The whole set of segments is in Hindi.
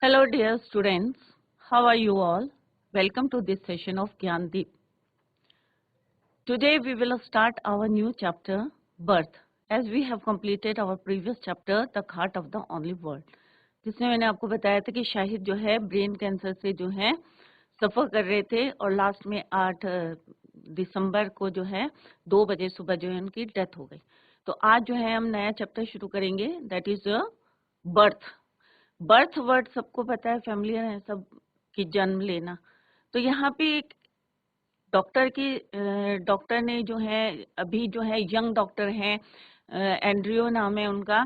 Hello dear students, how are you all? Welcome to this session of Gyandeep. Today we will start our new chapter, Birth, as we have completed our previous chapter, The Heart of the Only World, जिसमें मैंने आपको बताया था कि शाहिद जो है ब्रेन कैंसर से जो है सफ़र कर रहे थे और लास्ट में 8 दिसंबर को जो है 2 बजे सुबह जो है उनकी डेथ हो गई। तो आज जो है हम नया चैप्टर शुरू करेंगे, that is birth. Birth word सबको पता है, फैमिलियर है सब की जन्म लेना। तो यहाँ पे एक डॉक्टर ने जो है अभी जो है यंग डॉक्टर हैं, एंड्रियो नाम है उनका,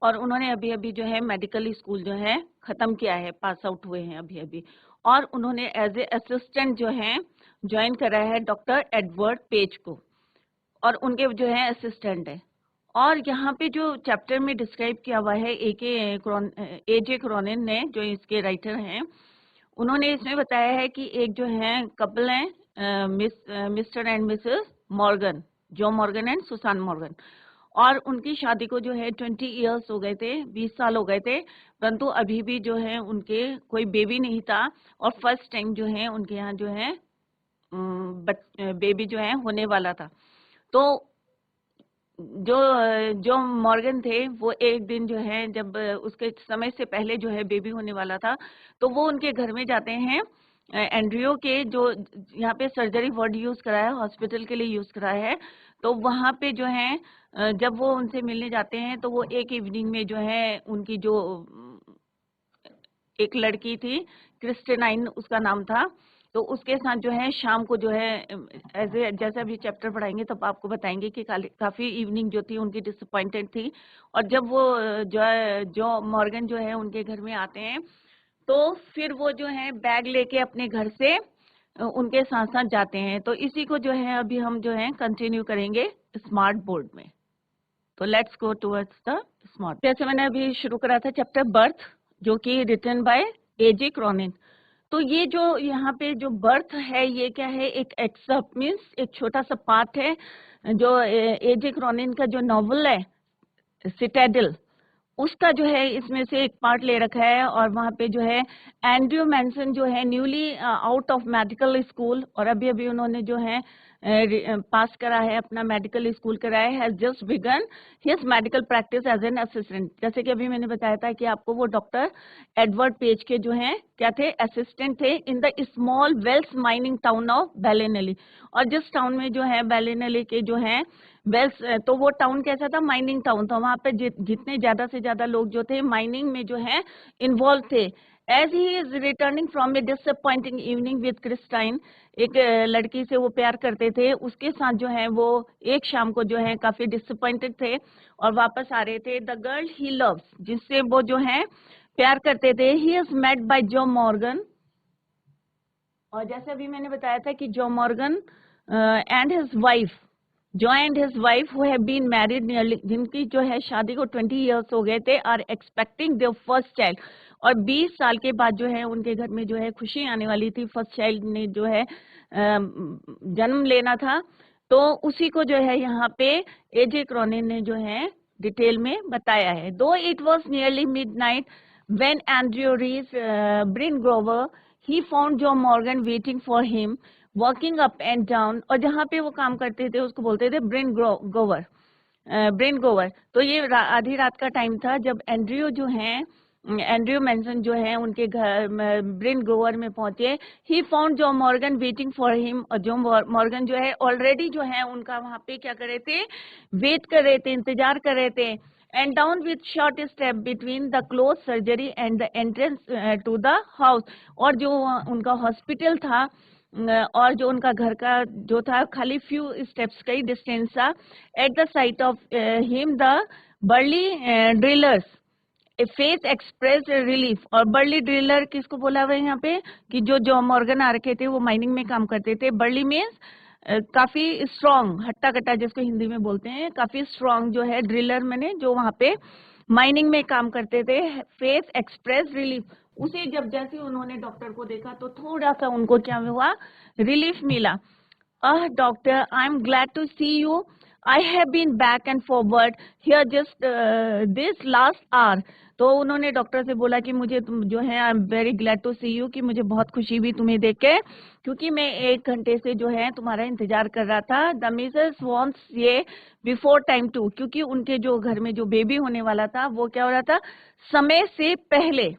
और उन्होंने अभी अभी जो है मेडिकल स्कूल जो है ख़त्म किया है, पास आउट हुए हैं अभी अभी, और उन्होंने एज ए असिस्टेंट जो है ज्वाइन करा है डॉक्टर एडवर्ड पेज को, और उनके जो है असिस्टेंट है। और यहाँ पे जो चैप्टर में डिस्क्राइब किया हुआ है एजे क्रॉनिन ने, जो इसके राइटर हैं, उन्होंने इसमें बताया है कि एक जो है कपल है, मिस्टर एंड मिसेस मॉर्गन, जो मॉर्गन एंड सुसान मॉर्गन, और उनकी शादी को जो है 20 इयर्स हो गए थे, 20 साल हो गए थे, परंतु अभी भी जो है उनके कोई बेबी नहीं था, और फर्स्ट टाइम जो है उनके यहाँ जो है बेबी जो है होने वाला था। तो जो जो मॉर्गन थे वो एक दिन जो है जब उसके समय से पहले जो है बेबी होने वाला था, तो वो उनके घर में जाते हैं, एंड्रियो के जो यहाँ पे सर्जरी वार्ड यूज करा है, हॉस्पिटल के लिए यूज करा है। तो वहाँ पे जो है जब वो उनसे मिलने जाते हैं तो वो एक इवनिंग में जो है उनकी जो एक लड़की थी, क्रिस्टेनाइन उसका नाम था, तो उसके साथ जो है शाम को जो है जैसे अभी चैप्टर पढ़ाएंगे तब आपको बताएंगे कि काफ़ी इवनिंग जो थी उनकी डिसअपॉइंटेड थी। और जब वो जो मॉर्गन जो है उनके घर में आते हैं, तो फिर वो जो है बैग लेके अपने घर से उनके साथ साथ जाते हैं। तो इसी को जो है अभी हम जो है कंटिन्यू करेंगे स्मार्ट बोर्ड में। तो let's go towards the smart. जैसे मैंने अभी शुरू करा था चैप्टर बर्थ, जो कि रिटन बाय एजे क्रॉनिन। तो ये जो यहाँ पे जो बर्थ है ये क्या है, एक एक्सेप्ट मीन्स एक छोटा सा पार्ट है जो एजे क्रॉनिन का जो नॉवल है सिटाडेल, उसका जो है इसमें से एक पार्ट ले रखा है। और वहाँ पे जो है एंड्रयू मैनसन जो है newly out of medical school, और अभी अभी उन्होंने जो है पास करा है, अपना मेडिकल स्कूल करा है, has just begun his medical practice as an assistant. जैसे कि अभी मैंने बताया था कि आपको वो डॉक्टर एडवर्ड पेज के जो हैं क्या थे, असिस्टेंट थे in the small Welsh mining town of बेलेनली। और जिस टाउन में जो है बेलेनली के जो है वेल्स, तो वो टाउन कैसा था, माइनिंग टाउन था। वहाँ पे जितने ज्यादा से ज्यादा लोग जो थे माइनिंग में जो है इन्वॉल्व थे। As he is returning from a disappointing evening with Christine, एक लड़की से वो प्यार करते थे, उसके साथ जो है वो एक शाम को जो है काफी डिसअपॉइंटेड थे और वापस आ रहे थे। द गर्ल ही लव्स, जिससे वो जो है प्यार करते थे, he is met by Joe Morgan. और जैसे अभी मैंने बताया था कि Joe Morgan and his wife, Joe and his wife who have been married nearly, जिनकी जो है शादी को 20 इयर्स हो गए थे, are expecting their first child. और 20 साल के बाद जो है उनके घर में जो है खुशी आने वाली थी, फर्स्ट चाइल्ड ने जो है जन्म लेना था। तो उसी को जो है यहाँ पे एजे क्रॉनिन ने जो है डिटेल में बताया है। Though it was nearly midnight when Andrew reach Bryngower, he found Joe Morgan waiting for him walking up and down. और जहाँ पे वो काम करते थे उसको बोलते थे ब्रेन गोवर, ब्रेन गोवर। तो ये आधी रात का टाइम था जब एंड्रयू जो है, एंड्रयू मैनसन जो है उनके घर ब्रेन गोवर में पहुंचे। ही found Joe Morgan waiting for him, और जो मॉर्गन जो है ऑलरेडी जो है उनका वहां पे क्या कर रहे थे, वेट कर रहे थे, इंतजार कर रहे थे। And down with short step between the close surgery and the entrance to the house. और जो उनका हॉस्पिटल था और जो उनका घर का जो था खाली फ्यू स्टेप्स का ही डिस्टेंस था। At the sight of him the burly drillers a face express relief. और बर्ली ड्रिलर किसको बोला हुआ है यहाँ पे, कि जो मॉर्गन आ रखे थे वो माइनिंग में काम करते थे। बर्ली मीन्स काफी स्ट्रॉन्ग, हट्टा कट्टा जिसको हिंदी में बोलते हैं, काफी स्ट्रॉन्ग जो है, ड्रिलर मैंने जो वहां पे माइनिंग में काम करते थे। फेस एक्सप्रेस रिलीफ, उसे जब जैसे उन्होंने डॉक्टर को देखा तो थोड़ा सा उनको क्या हुआ, रिलीफ मिला। Doctor, I am glad to see you, I have been back and forward here just this last hour. तो उन्होंने डॉक्टर से बोला कि मुझे तुम जो है I am very glad to see you, कि मुझे बहुत खुशी हुई तुम्हें देख के, क्योंकि मैं 1 घंटे से जो है तुम्हारा इंतजार कर रहा था. द मिसेस वांट्स ये बिफोर टाइम टू, क्योंकि उनके जो घर में जो बेबी होने वाला था वो क्या हो रहा था, समय से पहले,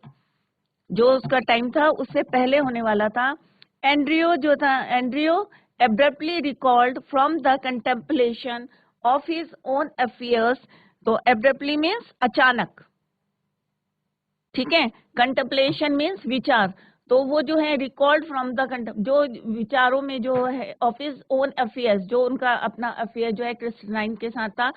जो उसका टाइम था उससे पहले होने वाला था. एंड्रियो जो था, एंड्रियो abruptly recalled from the contemplation of his own affairs. तो abruptly means अचानक, ठीक है. कंटेम्पलेशन मीन्स विचार. तो वो जो है रिकॉर्ड फ्रॉम द, जो विचारों में जो है ऑफ हिज ओन अफेयर्स, जो उनका अपना अफेयर जो है क्रिस्टनाइन के साथ था,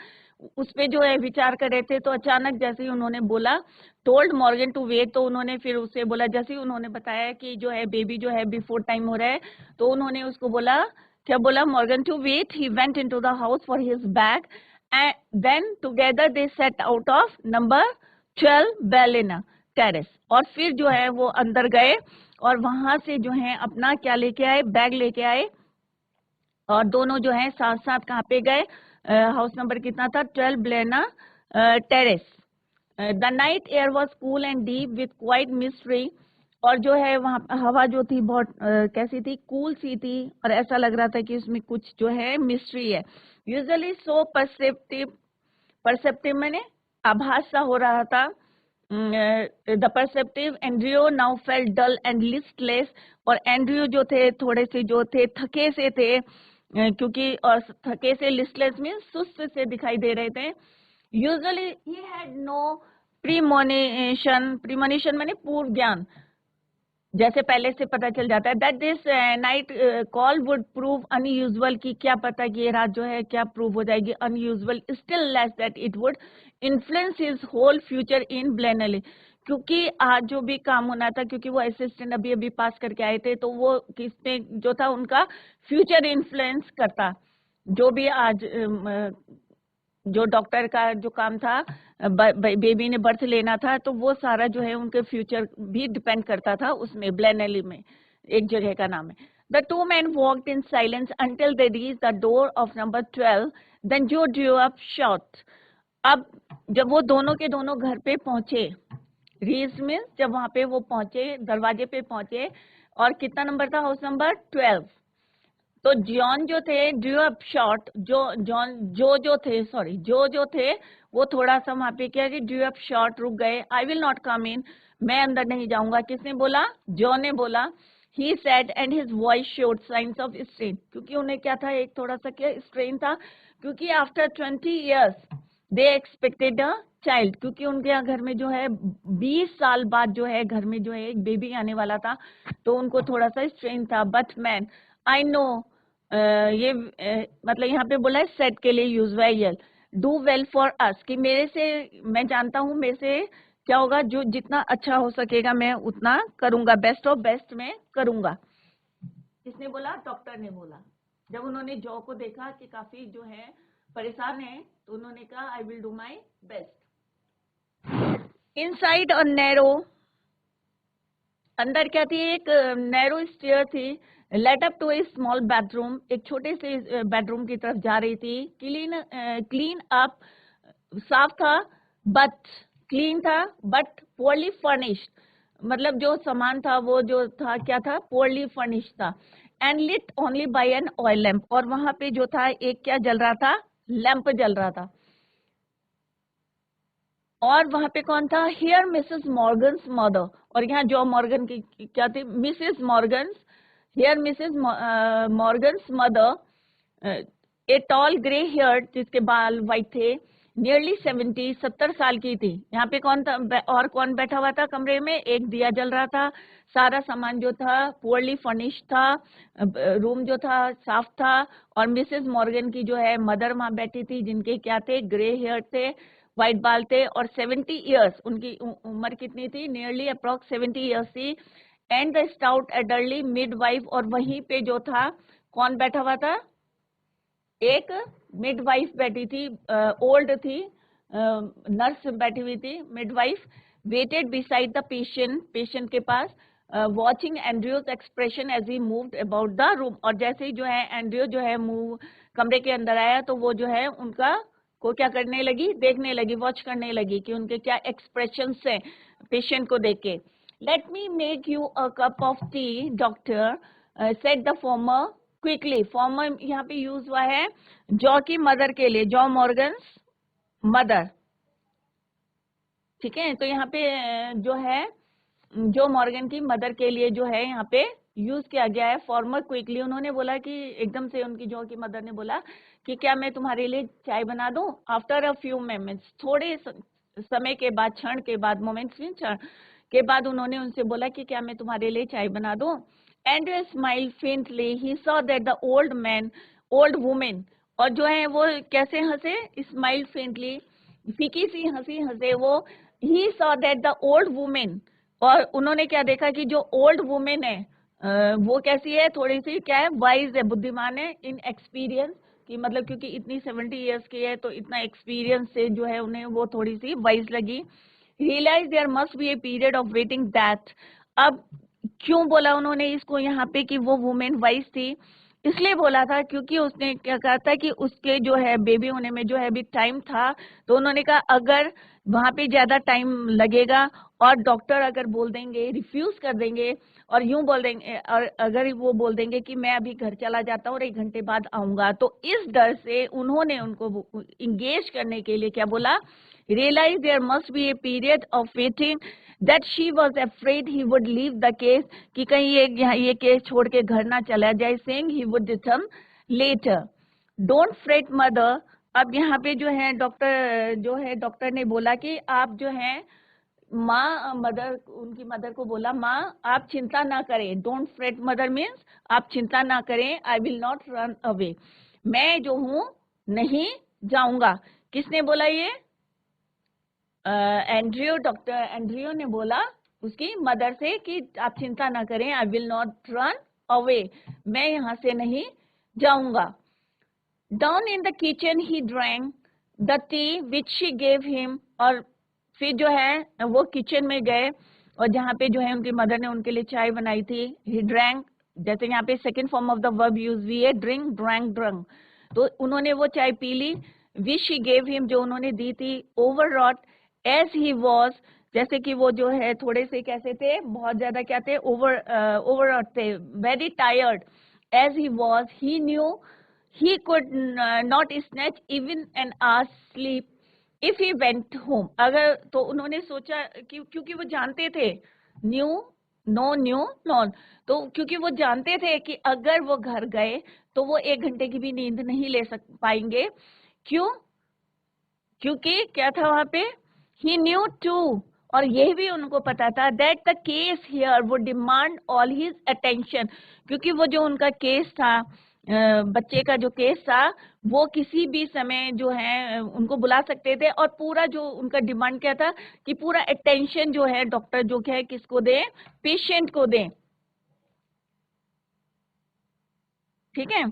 उस पे जो है विचार कर रहे थे. तो अचानक जैसे ही उन्होंने बोला टोल्ड मॉर्गन टू वेट, तो उन्होंने फिर उससे बोला, जैसे ही उन्होंने बताया कि जो है बेबी जो है बिफोर टाइम हो रहा है, तो उन्होंने उसको बोला, क्या बोला, Morgan to wait. He went into the house for his bag and then together they set out of number 12 Bellina Terrace. और फिर जो है वो अंदर गए और वहां से जो है अपना क्या लेके आए, बैग लेके आए, और दोनों जो है साथ साथ कहाँ पे गए, हाउस नंबर कितना था, 12 Bellina Terrace. The night air was cool and deep with quite mystery. और जो है वहाँ हवा जो थी बहुत कैसी थी, कूल सी थी, और ऐसा लग रहा था कि उसमें कुछ जो है मिस्ट्री है. यूजुअली सो परसेप्टिव मैंने आभास सा हो रहा था. The perceptive Andrew now felt dull and listless. और एंड्रियो जो थे थोड़े से जो थे थके से थे, क्योंकि और थके से, लिस्टलेस मीन्स सुस्त से दिखाई दे रहे थे. Usually he had no premonition मैंने पूर्व ज्ञान, जैसे पहले से पता चल जाता है that this night call would prove unusual, की क्या पता कि ये रात जो है क्या प्रूव हो जाएगी unusual. Still less that it would influence his whole future in Blaenelly, क्योंकि आज जो भी काम होना था, क्योंकि वो असिस्टेंट अभी अभी पास करके आए थे, तो वो किसने जो था उनका फ्यूचर इन्फ्लुएंस करता. जो भी आज जो डॉक्टर का जो काम था, बेबी ने बर्थ लेना था, तो वो सारा जो है उनके फ्यूचर भी डिपेंड करता था उसमें. ब्लेनेली में एक जगह का नाम है. The two man walked in silence until they reach the door of number 12. Then Joe drew up short. अब जब वो दोनों के दोनों घर पे पहुंचे, रीच मीन्स जब वहां पे वो पहुंचे, दरवाजे पे पहुंचे, और कितना नंबर था, हाउस नंबर 12. तो जॉन जो थे ड्रू अप शॉट, जो थे वो थोड़ा सा वहां पे क्या, ड्रू अप शॉट, रुक गए. आई विल नॉट कम इन, मैं अंदर नहीं जाऊंगा. किसने बोला, जॉन ने बोला. He said and his voice showed science of strain, क्योंकि उन्हें क्या था, एक थोड़ा सा क्या स्ट्रेन था, क्योंकि after 20 years they expected a child, क्योंकि उनके यहाँ घर में जो है 20 साल बाद जो है घर में जो है एक बेबी आने वाला था, तो उनको थोड़ा सा स्ट्रेन था. बट मैन आई नो, ये मतलब यहाँ पे बोला है सेट के लिए यूज हुआ है ये, डू वेल फॉर अस, कि मेरे से, मैं जानता हूँ मेरे से क्या होगा, जो जितना अच्छा हो सकेगा मैं उतना करूंगा, बेस्ट ऑफ बेस्ट मैं करूंगा. किसने बोला, डॉक्टर ने बोला. जब उन्होंने जॉ को देखा कि काफी जो है परेशान है, तो उन्होंने कहा I will do my best. Inside और नैरो, अंदर क्या थी, एक नैरो स्टेयर थी, led up to a small bedroom, एक छोटे से बेडरूम की तरफ जा रही थी. क्लीन अप, साफ था, बट क्लीन था, बट पोअरली फर्निश्ड, मतलब जो सामान था वो जो था क्या था, पोअरली फर्निश्ड था. And lit only by an oil lamp, और वहां पे जो था एक क्या जल रहा था, लैंप जल रहा था. और वहां पे कौन था, हियर मिसेस मॉर्गन्स मदर, और यहाँ जो मॉर्गन की क्या थी, Mrs Morgan's. Here Mrs Morgan's mother, a tall grey hair, जिसके बाल व्हाइट थे, नियरली 70 साल की थी. यहाँ पे कौन था, और कौन बैठा हुआ था कमरे में, एक दिया जल रहा था, सारा सामान जो था पुअरली फर्निश्ड था, रूम जो था साफ था. और मिसेस मॉर्गन की जो है मदर वहां बैठी थी, जिनके क्या थे, ग्रे हेयर थे, व्हाइट बाल थे, और 70 years उनकी उम्र कितनी थी, नियरली अप्रोक्स 70 years थी. एंड द स्टाउट एडर्ली मिडवाइफ, और वहीं पे जो था कौन बैठा हुआ था, एक मिडवाइफ बैठी थी, ओल्ड थी, नर्स बैठी हुई थी, midwife. Waited beside the patient, patient के पास. Watching Andrew's expression as he moved about the room, और जैसे ही जो है एंड्रयू जो है मूव कमरे के अंदर आया तो वो जो है उनका को क्या करने लगी, देखने लगी, वॉच करने लगी कि उनके क्या एक्सप्रेशंस हैं पेशेंट को देख के. Let me make you a cup of T doctor, said the former quickly. Farmer यहाँ पे यूज हुआ है जॉ की मदर के लिए, जॉ मॉर्गन्स मदर. ठीक है, तो यहाँ पे जो है जो मॉर्गन की मदर के लिए जो है यहाँ पे यूज किया गया है फॉर्मर क्विकली. उन्होंने बोला कि एकदम से उनकी जो की मदर ने बोला कि क्या मैं तुम्हारे लिए चाय बना दूं. आफ्टर अ फ्यू मोमेंट्स, थोड़े समय के बाद, क्षण के बाद, मोमेंट्स मीन क्षण के बाद उन्होंने उनसे बोला कि क्या मैं तुम्हारे लिए चाय बना दूं. And smile faintly, he saw that the old women, और जो है वो कैसे हंसे, स्माइल फेंटली, फीकी सी हंसी हंसे वो. He saw that the old women, और उन्होंने क्या देखा कि जो ओल्ड वुमेन है वो कैसी है, थोड़ी सी क्या है, वाइज है, बुद्धिमान है, इन एक्सपीरियंस कि मतलब क्योंकि इतनी 70 ईयर्स की है तो इतना एक्सपीरियंस से जो है उन्हें वो थोड़ी सी वाइज लगी. Realise there must be a period of waiting that. अब क्यों बोला उन्होंने इसको यहाँ पे कि वो वुमेन वाइज थी, इसलिए बोला था क्योंकि उसने क्या कहा था कि उसके जो है बेबी होने में जो है अभी टाइम था. तो उन्होंने कहा अगर वहां पे ज्यादा टाइम लगेगा और डॉक्टर अगर बोल देंगे, रिफ्यूज कर देंगे और यूं बोल देंगे, और अगर वो बोल देंगे कि मैं अभी घर चला जाता हूँ और 1 घंटे बाद आऊंगा, तो इस डर से उन्होंने उनको इंगेज करने के लिए क्या बोला, realise there must be a period of waiting that she was afraid he would leave the case, कि कहीं ये केस छोड़ के घर ना चला जाए, saying he would return later. Don't fret mother. अब यहाँ पे जो है डॉक्टर ने बोला कि आप जो है माँ, मदर, उनकी मदर को बोला, माँ आप चिंता ना करें. डोंट फ्रेट मदर मीन्स आप चिंता ना करें. I will not run away, मैं जो हूँ नहीं जाऊंगा. किसने बोला ये, एंड्रयू, डॉक्टर एंड्रयू ने बोला उसकी मदर से कि आप चिंता ना करें, I will not run away, मैं यहाँ से नहीं जाऊंगा. Down in the kitchen he drank the tea which she gave him, और फिर जो है वो किचन में गए और जहाँ पे जो है उनकी मदर ने उनके लिए चाय बनाई थी. ही ड्रैंक, जैसे यहाँ पे second form of the verb use हुई है, ड्रिंक, ड्रैंक, ड्रंक. तो उन्होंने वो चाय पी ली. विच शी गेव हिम, जो उन्होंने दी थी. ओवररॉट एज ही वॉज, जैसे कि वो जो है थोड़े से कैसे थे, बहुत ज्यादा क्या थे, ओवररॉट थे, very tired. As he was, he knew he could not snatch even an hour's sleep if he went home. अगर तो उन्होंने सोचा कि क्योंकि वो जानते थे, न्यू तो क्योंकि वो जानते थे कि अगर वो घर गए तो वो 1 घंटे की भी नींद नहीं ले पाएंगे. क्यों, क्योंकि क्या था वहां पे, he knew too, और ये भी उनको पता था, that the case here would demand all his attention, क्योंकि वो जो उनका केस था, बच्चे का जो केस था, वो किसी भी समय जो है उनको बुला सकते थे और पूरा जो उनका डिमांड क्या था कि पूरा अटेंशन जो है डॉक्टर जो है किसको दे, पेशेंट को दे. ठीक है,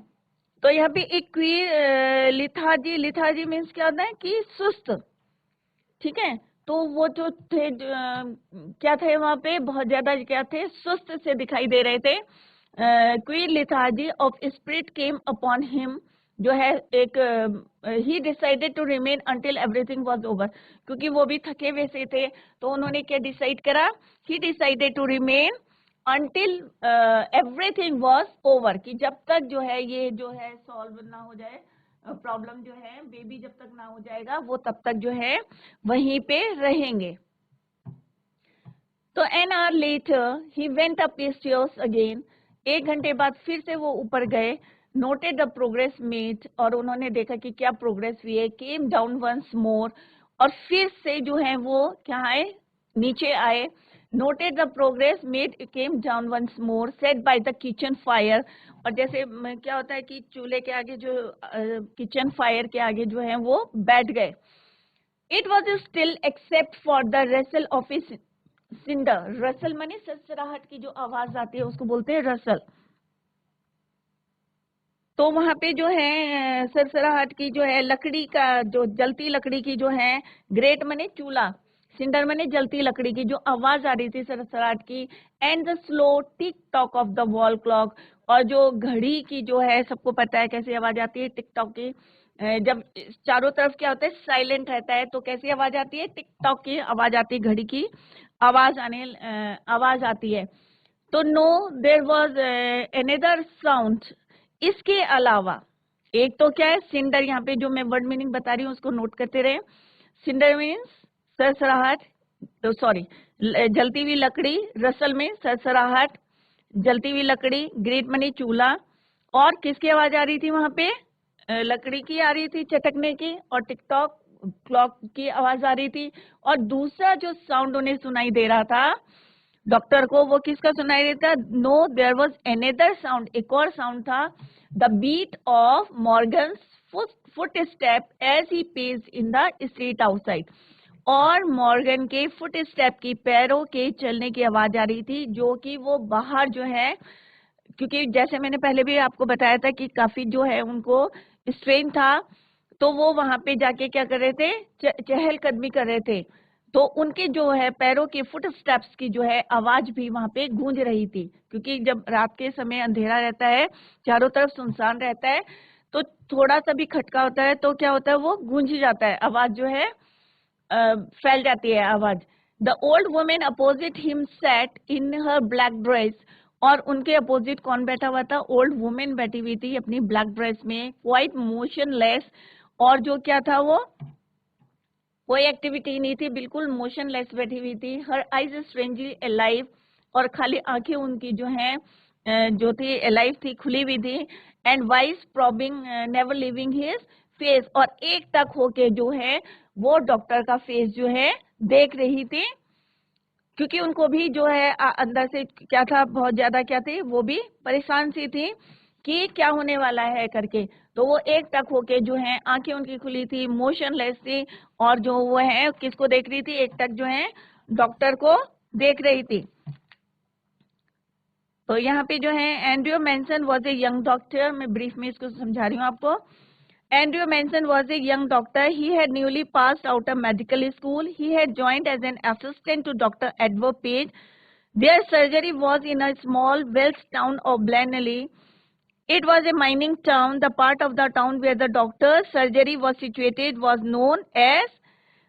तो यहाँ पे एक लिथार्जी मीन्स क्या होता है कि सुस्त. ठीक है, तो वो जो थे क्या थे वहां पे, बहुत ज्यादा क्या थे, सुस्त से दिखाई दे रहे थे. Queer lethargy of spirit came upon him, जो है एक he decided to remain until everything was over, क्योंकि वो भी थके हुए से थे. तो उन्होंने क्या डिसाइड करा, he decided to remain until everything was over, कि जब तक जो है ये जो है सॉल्व ना हो जाए, प्रॉब्लम जो है बेबी जब तक ना हो जाएगा वो तब तक जो है वहीं पे रहेंगे. तो an hour later he went up stairs again, 1 घंटे बाद फिर से वो ऊपर गए. नोटेड द प्रोग्रेस मेड, और उन्होंने देखा कि क्या प्रोग्रेस हुई है. केम डाउन वंस मोर, और फिर से जो है वो क्या आए, नीचे आए. Noted the progress made, came down once more, sat by the kitchen fire, और जैसे क्या होता है कि चूल्हे के आगे जो किचन फायर के आगे जो है वो बैठ गए. It was still except for the rustle of cinder, rustle माने सरसराहट की जो आवाज आती है उसको बोलते हैं रसल. तो वहां पे जो है सरसराहट की जो है लकड़ी का, जो जलती लकड़ी की जो है, ग्रेट माने चूल्हा, सिंडर मैंने जलती लकड़ी की जो आवाज आ रही थी सरसराहट की, and the slow tick tock of the wall clock, और जो घड़ी की जो है, सबको पता है कैसी आवाज आती है टिक टॉक की, जब चारों तरफ क्या होता है साइलेंट रहता है तो कैसी आवाज आती है, टिक टॉक की आवाज आती है, घड़ी की आवाज आती है। तो no there was another sound, इसके अलावा एक तो क्या है सिंडर, यहाँ पे जो मैं वर्ड मीनिंग बता रही हूँ उसको नोट करते रहे। सिंडर मीन्स सरसराहट, तो सॉरी जलती हुई लकड़ी, रसल में सरसराहट, जलती हुई लकड़ी, ग्रेट मनी चूल्हा, और किसकी आवाज आ रही थी वहां पे, लकड़ी की आ रही थी चटकने की, और टिकटॉक क्लॉक की आवाज आ रही थी। और दूसरा जो साउंड उन्हें सुनाई दे रहा था डॉक्टर को, वो किसका सुनाई देता, no there was another sound, एक और साउंड था, the beat of Morgan's footstep as he paced in the street outside, और मॉर्गन के फुट स्टेप की, पैरों के चलने की आवाज आ रही थी, जो कि वो बाहर जो है, क्योंकि जैसे मैंने पहले भी आपको बताया था कि काफी जो है उनको स्ट्रेन था, तो वो वहां पे जाके क्या कर रहे थे, चहलकदमी कर रहे थे, तो उनके जो है पैरों के फुट स्टेप्स की जो है आवाज भी वहां पे गूंज रही थी, क्योंकि जब रात के समय अंधेरा रहता है, चारों तरफ सुनसान रहता है, तो थोड़ा सा भी खटका होता है तो क्या होता है, वो गूंज जाता है, आवाज जो है फैल जाती है आवाज। The old women opposite him sat in her black dress, और उनके अपोजिट कौन बैठा हुआ था, ओल्ड वुमेन बैठी हुई थी अपनी ब्लैक ड्रेस में, क्वाइट मोशनलेस, और जो क्या था वो कोई एक्टिविटी नहीं थी, बिल्कुल मोशनलेस बैठी हुई थी, हर आईज स्ट्रेंजली अलाइव, और खाली आंखें उनकी जो है जो थी अलाइव थी, खुली हुई थी, and vice probing never living his face, और एक तक होके जो है वो डॉक्टर का फेस जो है देख रही थी, क्योंकि उनको भी जो है अंदर से क्या था, बहुत ज्यादा क्या थी, वो भी परेशान सी थी कि क्या होने वाला है करके, तो वो एक टक होके जो है आंखें उनकी खुली थी, मोशनलेस थी, और जो वो है किसको देख रही थी, एक टक जो है डॉक्टर को देख रही थी। तो यहाँ पे जो है Andrew Manson was a young doctor, मैं ब्रीफ में इसको समझा रही हूँ आपको। Andrew Manson was a young doctor. He had newly passed out of medical school. He had joined as an assistant to Dr. Edward Page. Their surgery was in a small Welsh town of Blenheim. It was a mining town. The part of the town where the doctor's surgery was situated was known as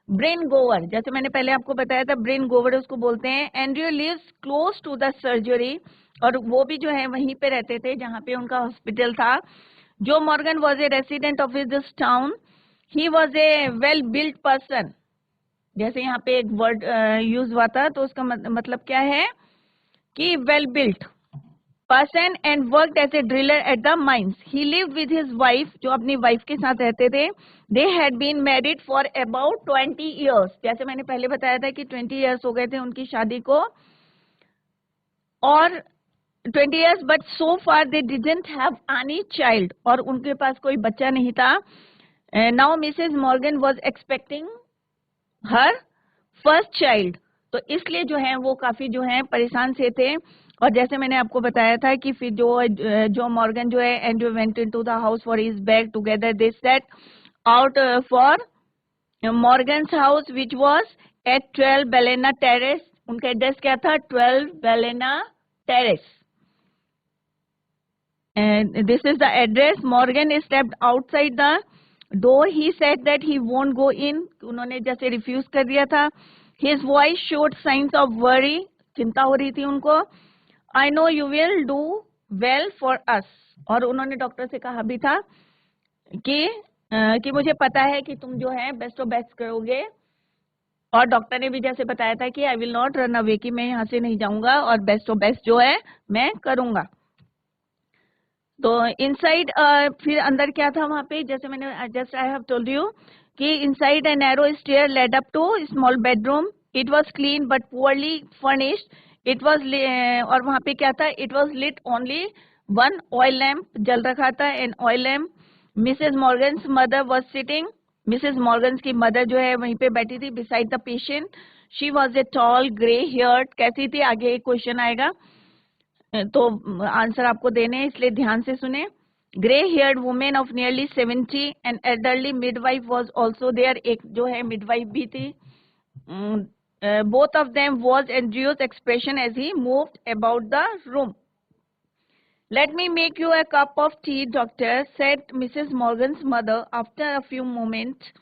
Bryngower. जैसे मैंने पहले आपको बताया था, Bryngower उसको बोलते हैं। Andrew lives close to the surgery, और वो भी जो है वहीं पे रहते थे जहाँ पे उनका हॉस्पिटल था। Joe Morgan was a resident of this town. He was a well-built person. जैसे यहाँ पे एक वर्ड यूज हुआ था, तो उसका मतलब क्या है कि well-built person, and worked as a driller at the mines. He lived with his wife, जो अपनी वाइफ के साथ रहते थे. They had been married for about 20 years. जैसे मैंने पहले बताया था कि 20 years हो गए थे उनकी शादी को, और 20 years, but so far they didn't have any child, और उनके पास कोई बच्चा नहीं था। Now Mrs. Morgan was expecting her first child, तो इसलिए जो है वो काफी जो है परेशान से थे। और जैसे मैंने आपको बताया था कि फिर जो मॉर्गन जो है Andrew went into the house for his bag together, they set out for Morgan's house which was at 12 Bellina Terrace. उनका एड्रेस क्या था, 12 Bellina Terrace, and this is the address. Morgan stepped outside the door. He said that he won't go in. उन्होंने जैसे रिफ्यूज कर दिया था। His voice showed signs of worry. चिंता हो रही थी उनको। I know you will do well for us. और उन्होंने डॉक्टर से कहा भी था कि मुझे पता है कि तुम जो है बेस्ट ऑफ बेस्ट करोगे, और डॉक्टर ने भी जैसे बताया था कि I will not run away, कि मैं यहाँ से नहीं जाऊंगा और बेस्ट ऑफ बेस्ट जो है मैं करूंगा। तो इनसाइड फिर अंदर क्या था वहां पे, जैसे मैंने just I have told you कि inside a narrow stair led up to small bedroom. It was clean but poorly furnished. It was, और वहां पे क्या था, it was lit only one oil lamp जल रखा था, an oil lamp. Mrs Morgan's mother was sitting. Mrs Morgan's की मदर जो है वहीं पे बैठी थी beside the patient. She was a tall grey haired. कैसी थी, आगे एक क्वेश्चन आएगा तो आंसर आपको देने हैं, इसलिए ध्यान से सुने। Grey haired woman of nearly 70 and elderly midwife was also there. एक जो है मिडवाइफ भी थी, both of them was Andrew's expression as he moved about the room. "Let me make you a cup of tea, doctor," said Mrs. Morgan's mother after a few moments.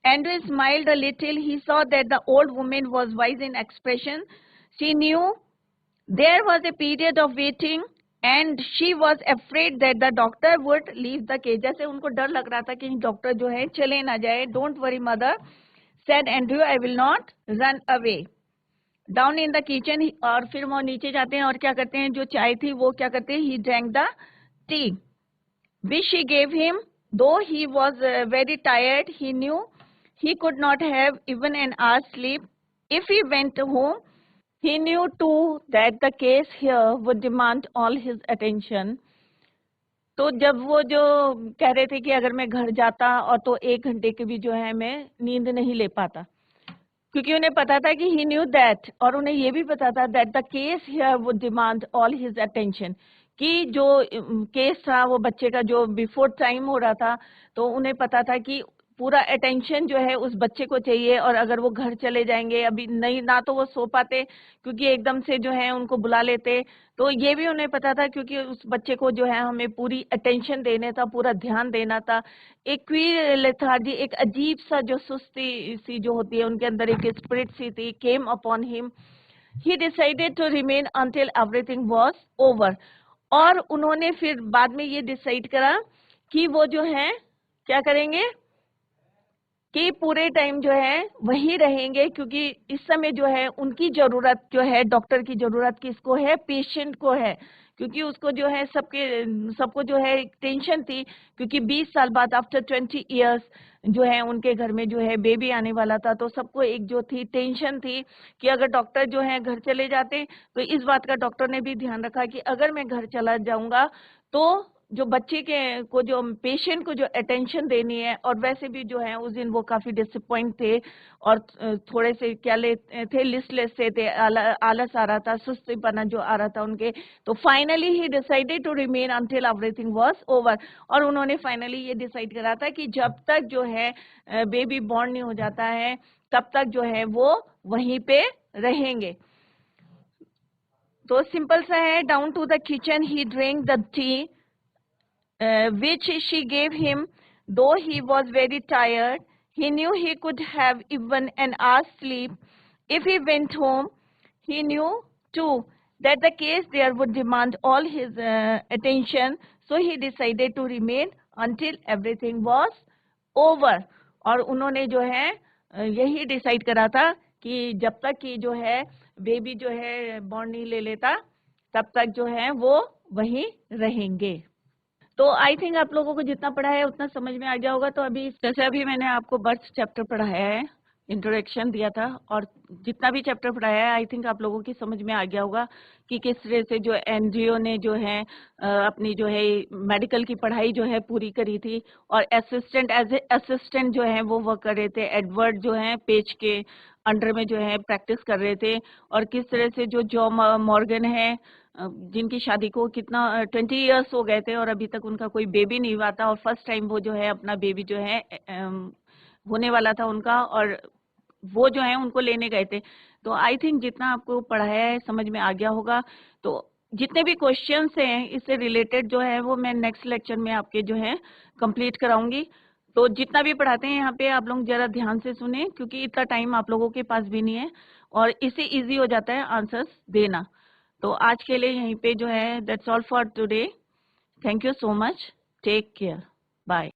Andrew smiled a little. He saw that the old woman was wise in expression. She knew there was a period of waiting and she was afraid that the doctor would leave the cage. जैसे उनको डर लग रहा था कि डॉक्टर जो है चले ना जाए. "Don't worry, mother," said Andrew, "I will not run away." Down in the kitchen, और फिर वो नीचे जाते हैं और क्या करते हैं, जो चाय थी वो क्या करते हैं, he drank the tea which she gave him. Though he was very tired, he knew he could not have even an hour's sleep. If he went home, he knew too that the case here would demand all his attention. तो जब वो जो कह रहे थे कि अगर मैं घर जाता और तो 1 घंटे के भी जो है मैं नींद नहीं ले पाता, क्योंकि उन्हें पता था कि ही न्यू दैट, और उन्हें ये भी पता था that the case here would demand all his attention, कि जो केस था वो बच्चे का जो बिफोर टाइम हो रहा था, तो उन्हें पता था कि पूरा अटेंशन जो है उस बच्चे को चाहिए. और अगर वो घर चले जाएंगे अभी नहीं, ना तो वो सो पाते क्योंकि एकदम से जो है उनको बुला लेते, तो ये भी उन्हें पता था क्योंकि उस बच्चे को जो है हमें पूरी अटेंशन देना था, पूरा ध्यान देना था. एक क्वीर लेथार्जी, एक अजीब सा जो सुस्ती सी जो होती है उनके अंदर, एक स्पिरिट सी थी, came upon him. He decided to remain until everything was over. और उन्होंने फिर बाद में ये डिसाइड करा कि वो जो है क्या करेंगे, कि पूरे टाइम जो है वही रहेंगे, क्योंकि इस समय जो है उनकी जरूरत जो है, डॉक्टर की जरूरत किसको है, पेशेंट को है. क्योंकि उसको जो है सबको जो है टेंशन थी, क्योंकि 20 साल बाद आफ्टर 20 इयर्स जो है उनके घर में जो है बेबी आने वाला था. तो सबको एक जो थी टेंशन थी कि अगर डॉक्टर जो है घर चले जाते, तो इस बात का डॉक्टर ने भी ध्यान रखा कि अगर मैं घर चला जाऊंगा तो जो बच्चे के को, जो पेशेंट को जो अटेंशन देनी है. और वैसे भी जो है उस दिन वो काफी डिसअपॉइंट थे और थोड़े से क्या थे, लिस्टलेस थे, आलस आ रहा था, सुस्तीपना जो आ रहा था उनके. तो finally he decided to remain until everything was over. और उन्होंने फाइनली ये डिसाइड करा था कि जब तक जो है बेबी बॉर्न नहीं हो जाता है तब तक जो है वो वहीं पे रहेंगे. तो सिंपल सा है. Down to the kitchen he drink the tea which she gave him, though he was very tired. He knew he could have even an hour's sleep. If he went home, he knew too that the case there would demand all his attention, so he decided to remain until everything was over. और उन्होंने जो है यही डिसाइड करा था कि जब तक कि जो है बेबी जो है बॉर्न नहीं ले लेता तब तक जो है वो वहीं रहेंगे. तो आई थिंक आप लोगों को जितना पढ़ा है उतना समझ में आ गया होगा. तो अभी जैसे अभी मैंने आपको बर्थ चैप्टर पढ़ाया है, इंट्रोडक्शन दिया था, और जितना भी चैप्टर पढ़ाया है आई थिंक आप लोगों की समझ में आ गया होगा कि किस तरह से जो एनजीओ ने जो है अपनी जो है मेडिकल की पढ़ाई जो है पूरी करी थी, और असिस्टेंट एज ए असिस्टेंट जो है वो वर्क कर रहे थे. एडवर्ड जो है पेज के अंडर में जो है प्रैक्टिस कर रहे थे. और किस तरह से जो जॉन मॉर्गन है, जिनकी शादी को कितना 20 इयर्स हो गए थे और अभी तक उनका कोई बेबी नहीं हुआ था, और फर्स्ट टाइम वो जो है अपना बेबी जो है होने वाला था उनका, और वो जो है उनको लेने गए थे. तो आई थिंक जितना आपको पढ़ाया है समझ में आ गया होगा. तो जितने भी क्वेश्चंस हैं इससे रिलेटेड जो है वो मैं नेक्स्ट लेक्चर में आपके जो है कंप्लीट कराऊंगी. तो जितना भी पढ़ाते हैं यहाँ पे आप लोग जरा ध्यान से सुने, क्योंकि इतना टाइम आप लोगों के पास भी नहीं है और इससे इजी हो जाता है आंसर्स देना. तो आज के लिए यहीं पे जो है that's all for today. Thank you so much. Take care. Bye.